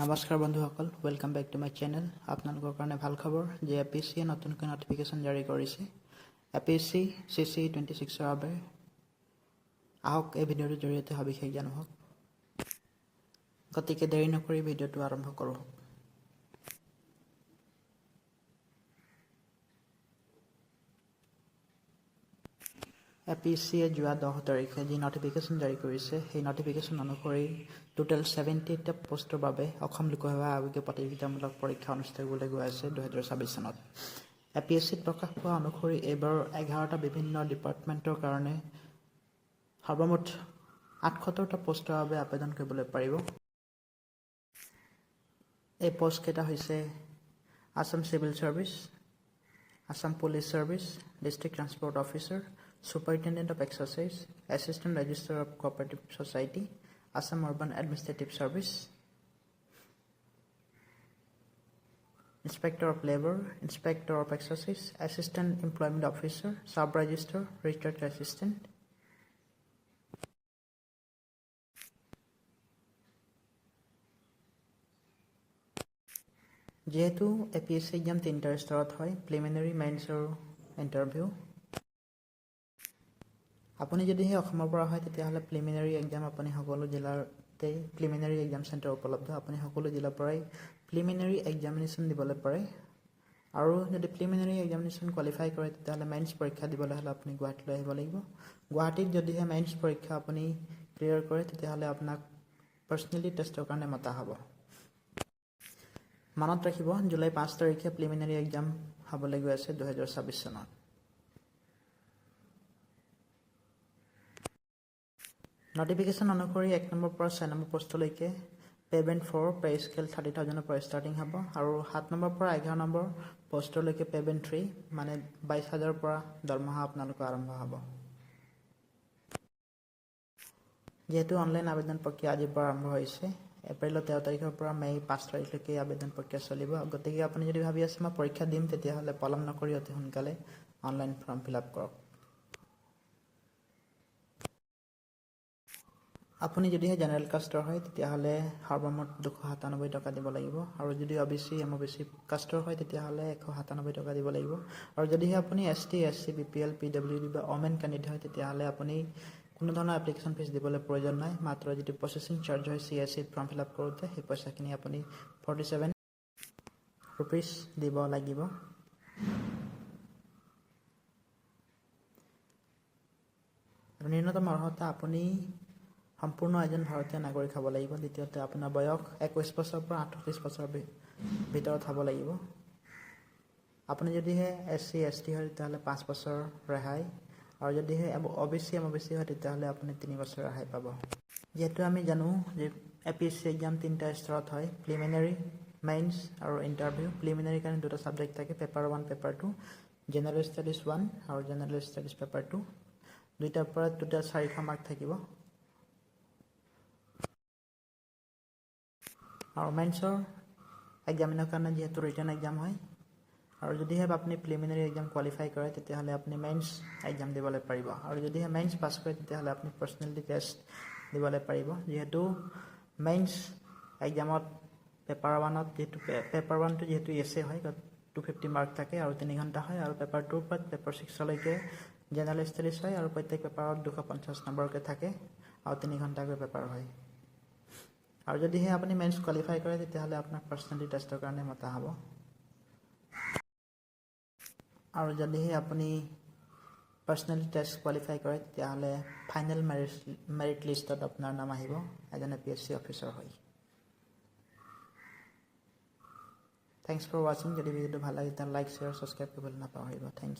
নমস্কাৰ বন্ধুসকল, welcome back to my channel. আপোনালোকৰ কাৰণে ভাল খবৰ যে এপিএছচিয়ে নতুনকৈ নটিফিকেশ্যন জাৰি কৰিছে। এপিএছচি CC 26ৰ বাবে আহক এই ভিডিঅ'টোৰ জৰিয়তে সবিশেষ জানো হওক। গতিকে দেৰি নকৰি ভিডিঅ'টো আৰম্ভ কৰোঁ। এপিএছচিয়ে যোৱা 10 তাৰিখে যি নটিফিকেশ্যন জাৰি কৰিছে, সেই নটিফিকেশ্যন অনুসৰি টোটেল 70টা পোষ্টৰ বাবে অসম লোকসেৱা আয়োগে প্ৰতিযোগিতামূলক পৰীক্ষা অনুষ্ঠিত কৰিবলৈ গৈ আছে 2026 চনত। এপিএছচিত প্ৰকাশ পোৱা অনুসৰি এইবাৰ 11টা বিভিন্ন ডিপাৰ্টমেণ্টৰ কাৰণে সৰ্বমুঠ 78টা পোষ্টৰ বাবে আবেদন কৰিবলৈ পাৰিব। এই পোষ্টকেইটা হৈছে Assam civil service, Assam police service, district transport officer, Superintendent of Exercise, Assistant Register of Cooperative Society, Assam Urban Administrative Service, Inspector of Labor, Inspector of Exercise, Assistant Employment Officer, Sub-Register, Research Assistant. যেহেতু APSC exam 3টা স্তৰত হয়, preliminary, mains আৰু interview. আপুনি যদিহে অসমৰ পৰা হয় তেতিয়াহ'লে প্ৰিলিমিনাৰী এক্সাম আপুনি সকলো জিলাতেই প্ৰিলিমিনাৰী এক্সাম চেণ্টাৰ উপলব্ধ। আপুনি সকলো জিলাৰ পৰাই প্ৰিলিমিনাৰী এক্সামিনেশ্যন দিবলৈ পাৰে। আৰু যদি প্ৰিলিমিনাৰী এক্সামিনেশ্যন কোৱালিফাই কৰে তেতিয়াহ'লে মেইনছ পৰীক্ষা দিবলৈ হ'লে আপুনি গুৱাহাটীলৈ আহিব লাগিব। গুৱাহাটীত যদিহে মেইনছ পৰীক্ষা আপুনি ক্লিয়াৰ কৰে তেতিয়াহ'লে আপোনাক পাৰ্চনেলি টেষ্টৰ কাৰণে মতা হ'ব। মনত ৰাখিব, জুলাই 5 তাৰিখে প্ৰিলিমিনাৰী এক্সাম হ'বলৈ গৈ আছে 2026 চনত। নটিফিকেশ্যন অনুসৰি 1 নম্বৰ পৰা 6 নম্বৰ পোষ্টলৈকে পে'মেণ্ট ফৰ পে স্কেল 30,000ৰ পৰা ষ্টাৰ্টিং হ'ব আৰু 7 নম্বৰ পৰা 11 নম্বৰ পোষ্টলৈকে পে'মেণ্ট 3 মানে 22,000ৰ পৰা দৰমহা আপোনালোকৰ আৰম্ভ হ'ব। যিহেতু অনলাইন আবেদন প্ৰক্ৰিয়া আজিৰ পৰা আৰম্ভ হৈছে, এপ্ৰিলৰ 13 তাৰিখৰ পৰা মে 5 তাৰিখলৈকে আবেদন প্ৰক্ৰিয়া চলিব। গতিকে আপুনি যদি ভাবি আছে মই পৰীক্ষা দিম, তেতিয়াহ'লে পলম নকৰি অতি সোনকালে অনলাইন ফৰ্ম ফিল আপ কৰক। আপুনি যদিহে জেনেৰেল কাষ্টৰ হয় তেতিয়াহ'লে সৰ্বমুঠ 297 টকা দিব লাগিব, আৰু যদি OBC MOBC কাষ্টৰ হয় তেতিয়াহ'লে 197 টকা দিব লাগিব। আৰু যদিহে আপুনি ST SC BPL PWD বা ওমেন কেণ্ডিডেট হয় তেতিয়াহ'লে আপুনি কোনো ধৰণৰ এপ্লিকেশ্যন ফিজ দিবলৈ প্ৰয়োজন নাই। মাত্ৰ যিটো প্ৰচেছিং চাৰ্জ হয় CSCত ফৰ্ম ফিল আপ কৰোঁতে, সেই পইচাখিনি আপুনি 47 ৰুপিজ দিব লাগিব। আৰু ন্যূনতম অৰ্হতা আপুনি সম্পূৰ্ণ এজন ভাৰতীয় নাগৰিক হ'ব লাগিব। দ্বিতীয়তে আপোনাৰ বয়স 21 বছৰৰ পৰা 38 বছৰৰ ভিতৰত হ'ব লাগিব। আপুনি যদিহে SC ST হয় তেতিয়াহ'লে 5 বছৰ ৰেহাই, আৰু যদিহে OBC MOBC হয় তেতিয়াহ'লে আপুনি 3 বছৰ ৰেহাই পাব। যিহেতু আমি জানো যে এপিএছচি এক্সাম 3টা স্তৰত হয়, প্ৰিলিমিনাৰী, মেইনছ আৰু ইণ্টাৰভিউ। প্ৰিলিমিনাৰীৰ কাৰণে 2টা ছাবজেক্ট থাকে, পেপাৰ 1 পেপাৰ 2, জেনেৰেল ষ্টাডিজ 1 আৰু জেনেৰেল ষ্টাডিজ পেপাৰ 2। দুইটাৰ পৰা টোটেল 400 মাৰ্ক থাকিব। আৰু মেইনছৰ এক্সামিনৰ কাৰণে যিহেতু ৰিটেন এক্সাম হয়, আৰু যদিহে আপুনি প্ৰিলিমিনাৰী এক্সাম কোৱালিফাই কৰে তেতিয়াহ'লে আপুনি মেইনছ এক্সাম দিবলৈ পাৰিব। আৰু যদিহে মেইনছ পাছ কৰে তেতিয়াহ'লে আপুনি পাৰ্চনেলি টেষ্ট দিবলৈ পাৰিব। যিহেতু মেইনছ এক্সামত পেপাৰ 1ত পেপাৰ 1টো যিহেতু এছে হয়, 250 মাৰ্ক থাকে আৰু 3 ঘণ্টা হয়, আৰু পেপাৰ 2ৰ পৰা পেপাৰ 6লৈকে জেনেৰেল ষ্টাডিজ হয়, আৰু প্ৰত্যেক পেপাৰত 250 নম্বৰকৈ থাকে আৰু 3 ঘণ্টাকৈ পেপাৰ হয়। আৰু যদিহে আপুনি মেইনছ কোৱালিফাই কৰে তেতিয়াহ'লে আপোনাক পাৰ্চনেলি টেষ্টৰ কাৰণে মতা হ'ব। আৰু যদিহে আপুনি পাৰ্চনেলি টেষ্ট কোৱালিফাই কৰে তেতিয়াহ'লে ফাইনেল মেৰিট লিষ্টত আপোনাৰ নাম আহিব এজন এপিএছচি অফিচাৰ হয়। থেংকছ ফৰ ৱাচিং। যদি ভিডিঅ'টো ভাল লাগে তেতিয়াহ'লে লাইক শ্বেয়াৰ ছাবস্ক্ৰাইব কৰিবলৈ নাপাহৰিব। Thank U.